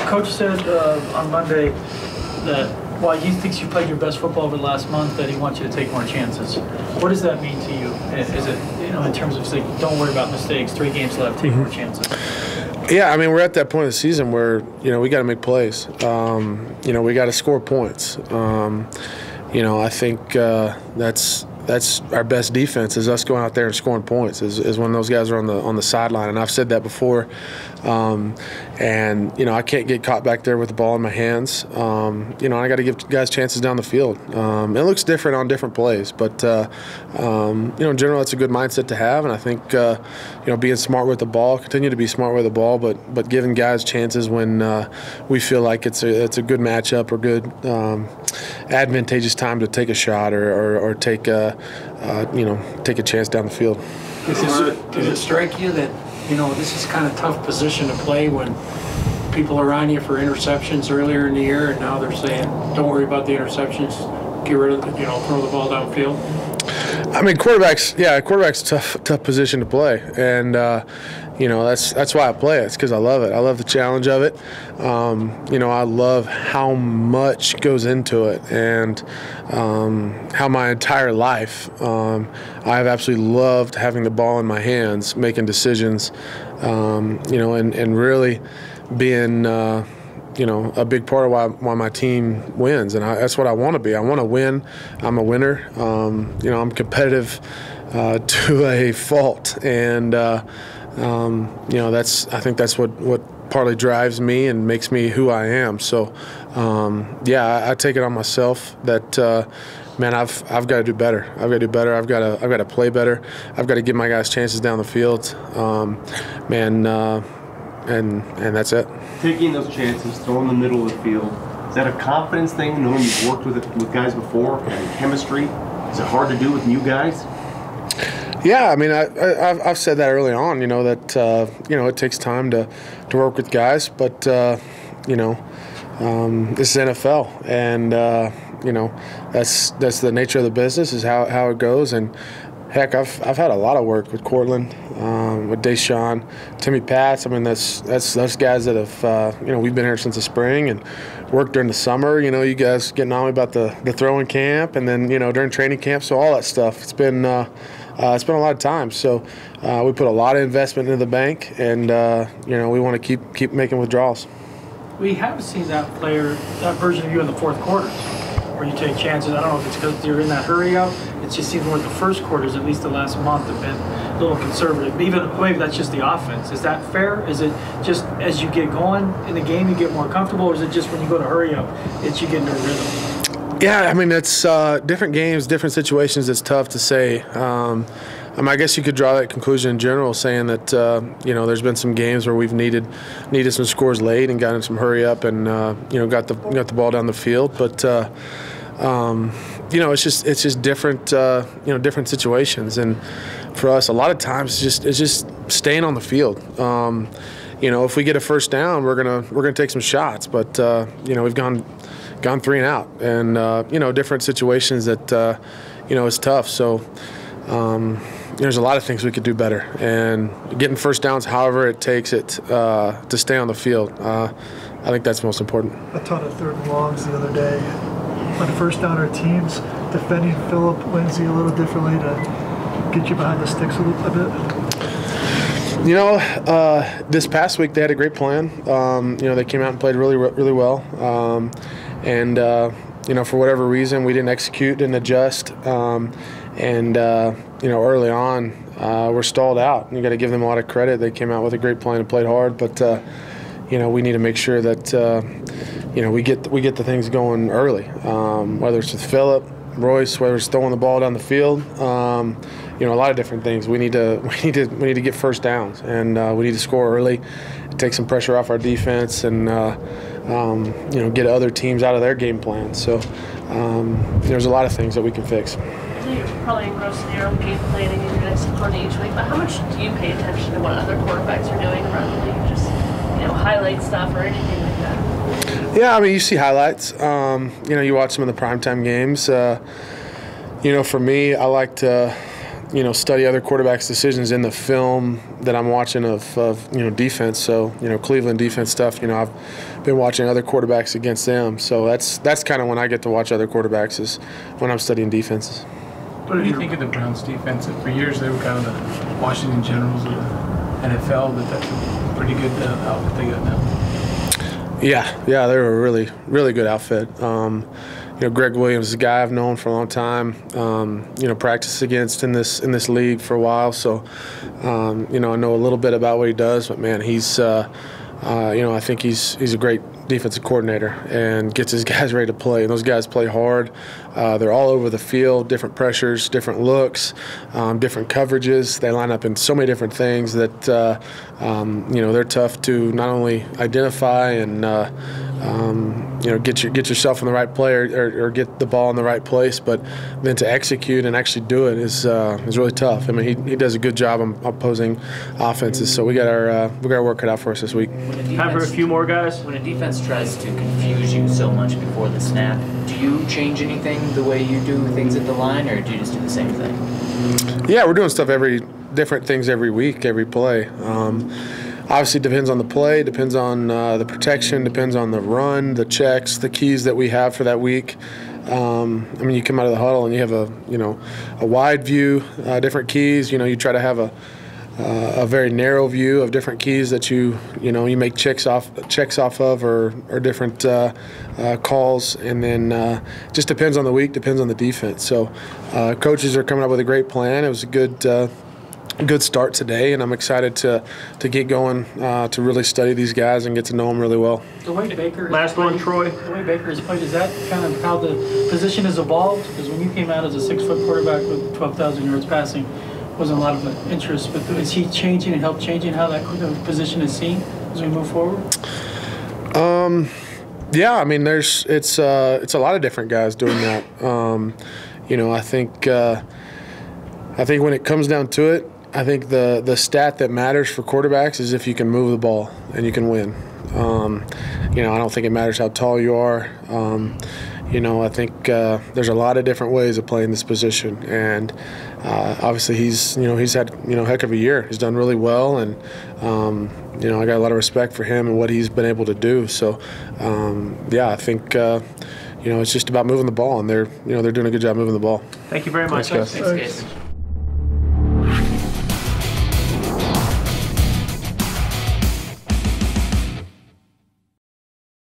Coach said on Monday that while he thinks you played your best football over the last month, that he wants you to take more chances. What does that mean to you? Is it, in terms of saying, don't worry about mistakes, 3 games left, take more chances? Yeah, I mean, we're at that point of the season where, we got to make plays. We got to score points. I think that's our best defense is us going out there and scoring points. Is when those guys are on the sideline, and I've said that before. I can't get caught back there with the ball in my hands. I got to give guys chances down the field. It looks different on different plays, but in general, it's a good mindset to have. And I think being smart with the ball, continue to be smart with the ball, but giving guys chances when we feel like it's a good matchup or good advantageous time to take a shot or take a chance down the field. Does it strike you that this is kind of tough position to play when people are on you for interceptions earlier in the year, and now they're saying, don't worry about the interceptions, get rid of throw the ball downfield? I mean, quarterback's a tough position to play, and that's why I play it. It's because I love it. I love the challenge of it. I love how much goes into it, and how my entire life I've absolutely loved having the ball in my hands, making decisions, and really being a big part of why my team wins, and that's what I want to be. I want to win. I'm a winner. I'm competitive to a fault, and I think that's what partly drives me and makes me who I am. So, I take it on myself that. Man, I've got to do better. I've got to do better. I've got to play better. I've got to give my guys chances down the field. And that's it. Taking those chances, throwing in the middle of the field, is that a confidence thing, knowing you've worked with guys before and chemistry? Is it hard to do with new guys? Yeah, I mean, I've said that early on, that, it takes time to work with guys, but, this is NFL, and, that's the nature of the business is how it goes. And heck, I've had a lot of work with Cortland, with Deshaun, Timmy Pats. I mean, that's those guys that have we've been here since the spring and worked during the summer. You guys getting on me about the throwing camp, and then during training camp. So all that stuff. It's been a lot of time. So we put a lot of investment into the bank, and we want to keep making withdrawals. We have seen that version of you in the fourth quarter, where you take chances. I don't know if it's because you're in that hurry up. It just seems like the first quarters, at least the last month, have been a little conservative. Maybe that's just the offense. Is that fair? Is it just as you get going in the game, you get more comfortable, or is it just when you go to hurry up, you get into a rhythm? Yeah, I mean, it's different games, different situations. It's tough to say. I guess you could draw that conclusion in general, saying that there's been some games where we've needed some scores late and gotten some hurry up and got the ball down the field. But it's just different different situations. And for us, a lot of times it's just staying on the field. If we get a first down, we're gonna take some shots. But we've gone 3 and out, and different situations that it's tough. So. There's a lot of things we could do better, and getting first downs however it takes it to stay on the field. I think that's most important. A ton of third and longs the other day. On first down, our teams defending Phillip Lindsay a little differently to get you behind the sticks a bit. This past week they had a great plan. They came out and played really, really well. For whatever reason, we didn't execute, didn't adjust. Early on, we're stalled out. You got to give them a lot of credit. They came out with a great plan and played hard, but we need to make sure that we get the things going early. Whether it's with Phillip, Royce, whether it's throwing the ball down the field, a lot of different things. We need to get first downs, and we need to score early, take some pressure off our defense, and get other teams out of their game plan. So there's a lot of things that we can fix. You're probably engrossed in your own game planning and your next opponent each week, but how much do you pay attention to what other quarterbacks are doing around the league? Just, highlight stuff or anything like that? Yeah, I mean, you see highlights. You watch some of the primetime games. For me, I like to study other quarterbacks' decisions in the film that I'm watching of defense. So, Cleveland defense stuff, I've been watching other quarterbacks against them. So that's kind of when I get to watch other quarterbacks, is when I'm studying defenses. What do you think of the Browns defense? For years, they were kind of the Washington Generals of the NFL, but that's a pretty good outfit they got now. Yeah, they're a really, really good outfit. Greg Williams is a guy I've known for a long time. Practiced against in this league for a while, so I know a little bit about what he does. But man, he's I think he's a great defensive coordinator and gets his guys ready to play. And those guys play hard. They're all over the field, different pressures, different looks, different coverages. They line up in so many different things that they're tough to not only identify and get yourself in the right play or get the ball in the right place, but then to execute and actually do it is really tough. I mean, he does a good job on opposing offenses. So we got our work cut out for us this week. Time for a few more guys. When a defense tries to confuse you so much before the snap, do you change anything the way you do things at the line, or do you just do the same thing? Yeah, we're doing different things every week, every play. Obviously, depends on the play, depends on the protection, depends on the run, the checks, the keys that we have for that week. You come out of the huddle and you have a wide view, different keys. You try to have a very narrow view of different keys that you make checks off of or different calls, and then just depends on the week, depends on the defense. So coaches are coming up with a great plan. It was a good start today, and I'm excited to get going to really study these guys and get to know them really well. The way Baker Last one, Troy. The way Baker has played, is that kind of how the position has evolved? Because when you came out as a 6-foot quarterback with 12,000 yards passing, wasn't a lot of interest. But is he changing and help changing how that position is seen as we move forward? Yeah, I mean, it's a lot of different guys doing that. I think when it comes down to it, I think the stat that matters for quarterbacks is if you can move the ball and you can win. I don't think it matters how tall you are. I think there's a lot of different ways of playing this position, and obviously he's had heck of a year. He's done really well, and I got a lot of respect for him and what he's been able to do. So I think it's just about moving the ball, and they're doing a good job moving the ball. Thank you very much. Thanks, guys. Thanks, guys.